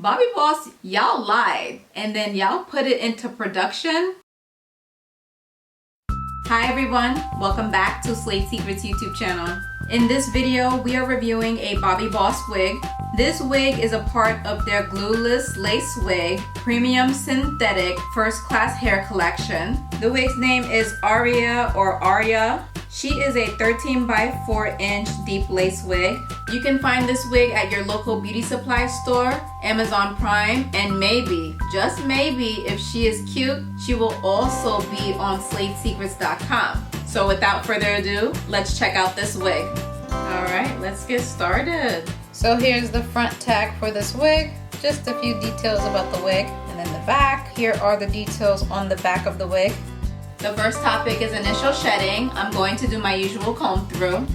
Bobbi Boss, y'all lied and then y'all put it into production. Hi everyone, welcome back to Slate Secrets YouTube channel. In this video, we are reviewing a Bobbi Boss wig. This wig is a part of their Glueless Lace Wig Premium Synthetic First Class Hair Collection. The wig's name is ARYA or ARYA. She is a 13 by 4 inch deep lace wig. You can find this wig at your local beauty supply store, Amazon Prime, and maybe, just maybe, if she is cute, she will also be on slatesecrets.com. So without further ado, let's check out this wig. Alright, let's get started. So here's the front tag for this wig. Just a few details about the wig. And then the back, here are the details on the back of the wig. The first topic is initial shedding. I'm going to do my usual comb through.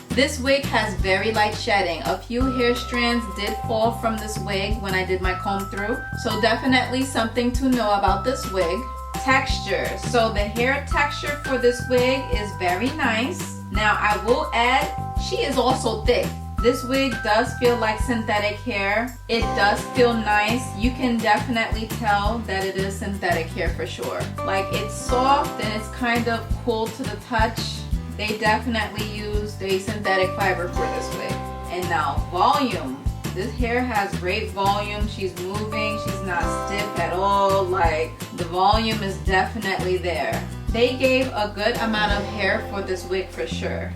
This wig has very light shedding. A few hair strands did fall from this wig when I did my comb through. So definitely something to know about this wig. Texture. So the hair texture for this wig is very nice. Now I will add, she is also thick. This wig does feel like synthetic hair. It does feel nice. You can definitely tell that it is synthetic hair for sure. Like, it's soft and it's kind of cool to the touch. They definitely used a synthetic fiber for this wig. And now volume. This hair has great volume. She's moving. She's not stiff at all. Like, the volume is definitely there. They gave a good amount of hair for this wig for sure.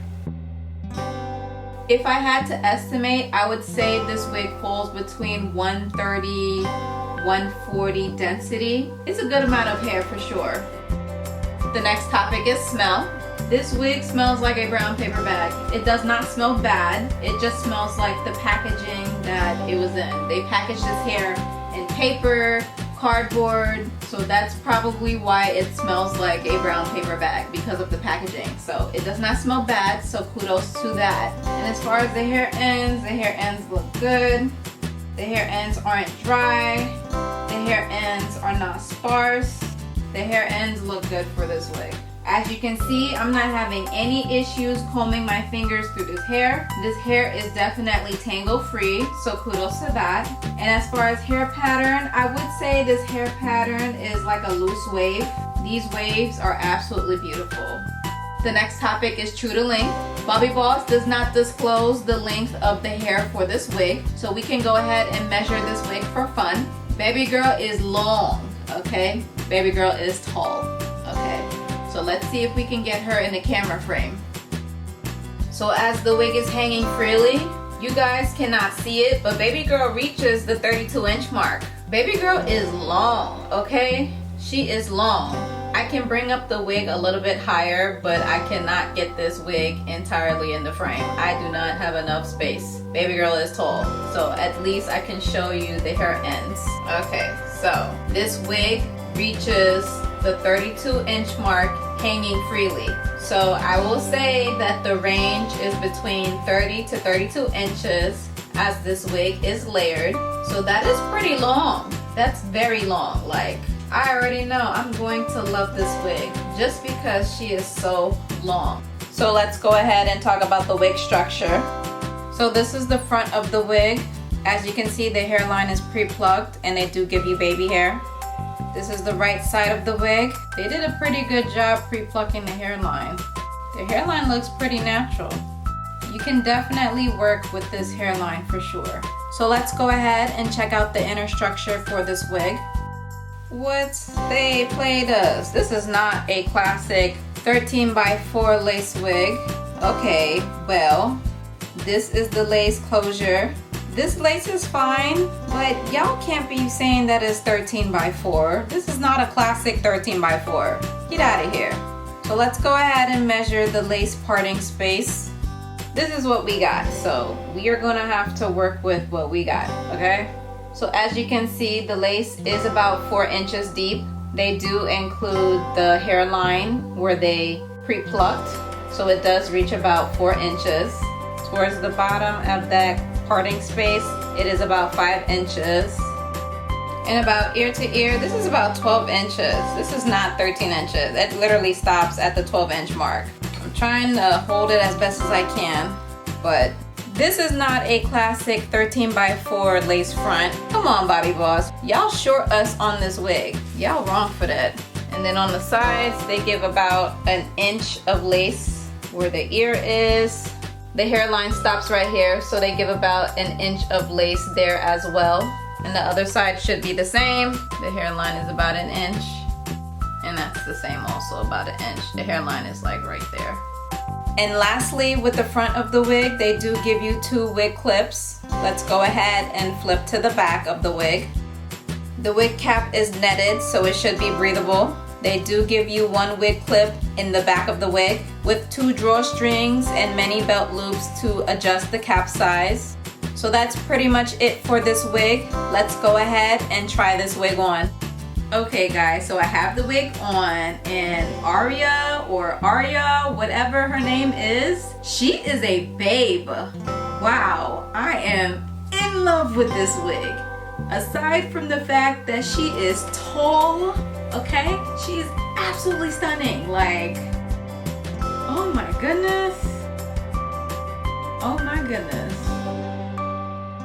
If I had to estimate, I would say this wig falls between 130, 140 density. It's a good amount of hair for sure. The next topic is smell. This wig smells like a brown paper bag. It does not smell bad. It just smells like the packaging that it was in. They packaged this hair in paper, cardboard, so that's probably why it smells like a brown paper bag, because of the packaging. So it does not smell bad, so kudos to that. And as far as the hair ends look good. The hair ends aren't dry. The hair ends are not sparse. The hair ends look good for this wig. As you can see, I'm not having any issues combing my fingers through this hair. This hair is definitely tangle free, so kudos to that. And as far as hair pattern, I would say this hair pattern is like a loose wave. These waves are absolutely beautiful. The next topic is true to length. Bobbi Boss does not disclose the length of the hair for this wig, so we can go ahead and measure this wig for fun. Baby girl is long, okay? Baby girl is tall, okay? So let's see if we can get her in the camera frame. So as the wig is hanging freely, you guys cannot see it, but baby girl reaches the 32-inch mark. Baby girl is long, okay? She is long. I can bring up the wig a little bit higher, but I cannot get this wig entirely in the frame. I do not have enough space. Baby girl is tall, so at least I can show you the hair ends. Okay, so this wig reaches the 32-inch mark hanging freely. So I will say that the range is between 30 to 32 inches as this wig is layered. So that is pretty long. That's very long. Like, I already know I'm going to love this wig just because she is so long. So let's go ahead and talk about the wig structure. So this is the front of the wig. As you can see, the hairline is pre-plucked and they do give you baby hair. This is the right side of the wig. They did a pretty good job pre-plucking the hairline. The hairline looks pretty natural. You can definitely work with this hairline for sure. So let's go ahead and check out the inner structure for this wig. What they played us. This is not a classic 13 by 4 lace wig. Okay, well, this is the lace closure. This lace is fine, but y'all can't be saying that it's 13 by 4. This is not a classic 13 by 4. Get out of here. So let's go ahead and measure the lace parting space. This is what we got, so we are gonna have to work with what we got, okay? So as you can see, the lace is about 4 inches deep. They do include the hairline where they pre-plucked, so it does reach about 4 inches. Towards the bottom of that parting space, it is about 5 inches. And about ear to ear, this is about 12 inches. This is not 13 inches. It literally stops at the 12-inch mark. I'm trying to hold it as best as I can, but This is not a classic 13x4 lace front. Come on, Bobbi Boss. Y'all short us on this wig. Y'all wrong for that. And then on the sides, they give about an inch of lace where the ear is. The hairline stops right here, so they give about an inch of lace there as well. And the other side should be the same. The hairline is about an inch. And that's the same also, about an inch. The hairline is like right there. And lastly, with the front of the wig, they do give you 2 wig clips. Let's go ahead and flip to the back of the wig. The wig cap is netted, so it should be breathable. They do give you 1 wig clip in the back of the wig with 2 drawstrings and many belt loops to adjust the cap size. So that's pretty much it for this wig. Let's go ahead and try this wig on. Okay guys, so I have the wig on, and ARYA or ARYA, whatever her name is, she is a babe. Wow, I am in love with this wig. Aside from the fact that she is tall, okay, she is absolutely stunning. Like, oh my goodness. Oh my goodness.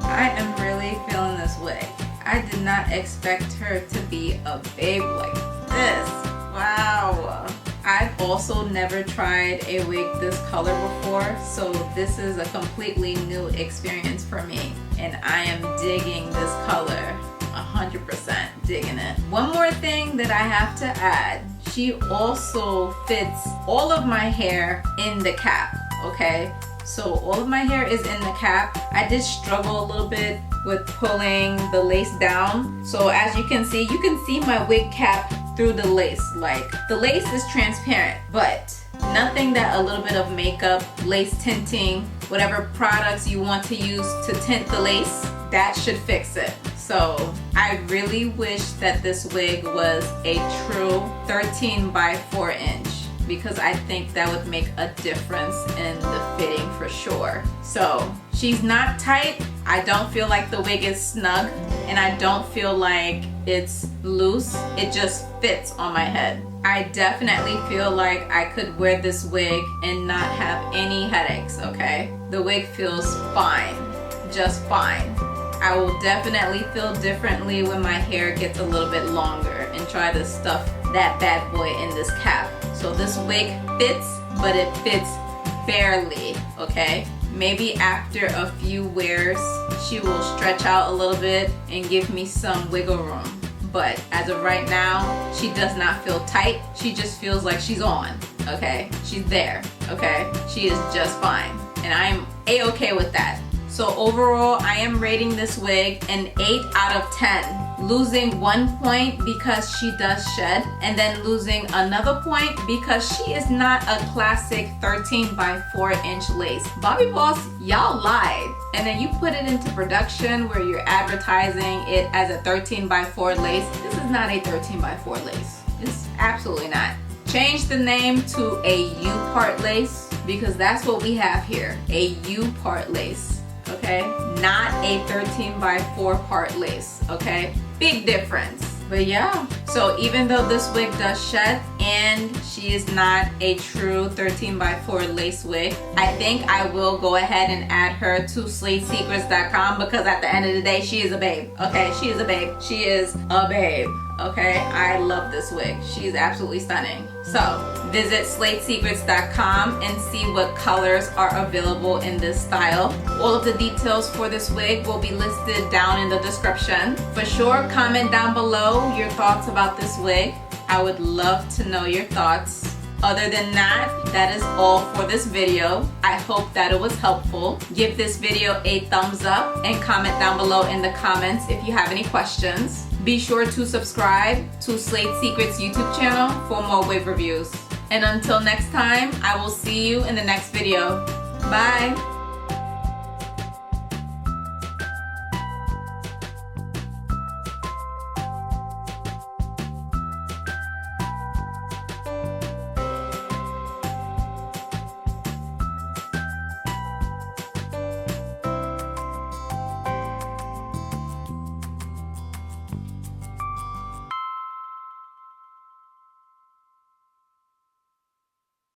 I am really feeling this wig. I did not expect her to be a babe like this. Wow. I've also never tried a wig this color before, so this is a completely new experience for me. And I am digging this color, 100% digging it. One more thing that I have to add, she also fits all of my hair in the cap, okay? So all of my hair is in the cap. I did struggle a little bit with pulling the lace down. So as you can see my wig cap through the lace. Like, the lace is transparent, but nothing that a little bit of makeup, lace tinting, whatever products you want to use to tint the lace, that should fix it. So I really wish that this wig was a true 13x4 inch, because I think that would make a difference in the fitting for sure. So she's not tight. I don't feel like the wig is snug, and I don't feel like it's loose. It just fits on my head. I definitely feel like I could wear this wig and not have any headaches, okay? The wig feels fine, just fine. I will definitely feel differently when my hair gets a little bit longer and try to stuff that bad boy in this cap. So this wig fits, but it fits barely, okay? Maybe after a few wears, she will stretch out a little bit and give me some wiggle room. But as of right now, she does not feel tight. She just feels like she's on, okay? She's there, okay? She is just fine. And I'm a-okay with that. So overall, I am rating this wig an 8 out of 10. Losing 1 point because she does shed, and then losing another point because she is not a classic 13x4 inch lace. Bobbi Boss, y'all lied. And then you put it into production where you're advertising it as a 13x4 lace. This is not a 13x4 lace. It's absolutely not. Change the name to a U-part lace, because that's what we have here. A U-part lace, okay? Not a 13x4 part lace, okay? Big difference. But yeah, so even though this wig does shed and she is not a true 13x4 lace wig, I think I will go ahead and add her to slatesecrets.com, because at the end of the day, she is a babe, okay? She is a babe. She is a babe, okay? I love this wig. She is absolutely stunning. So visit slatesecrets.com and see what colors are available in this style. All of the details for this wig will be listed down in the description. For sure, comment down below your thoughts about this wig. I would love to know your thoughts. Other than that, that is all for this video. I hope that it was helpful. Give this video a thumbs up and comment down below in the comments if you have any questions. Be sure to subscribe to Slate Secrets YouTube channel for more wig reviews. And until next time, I will see you in the next video. Bye!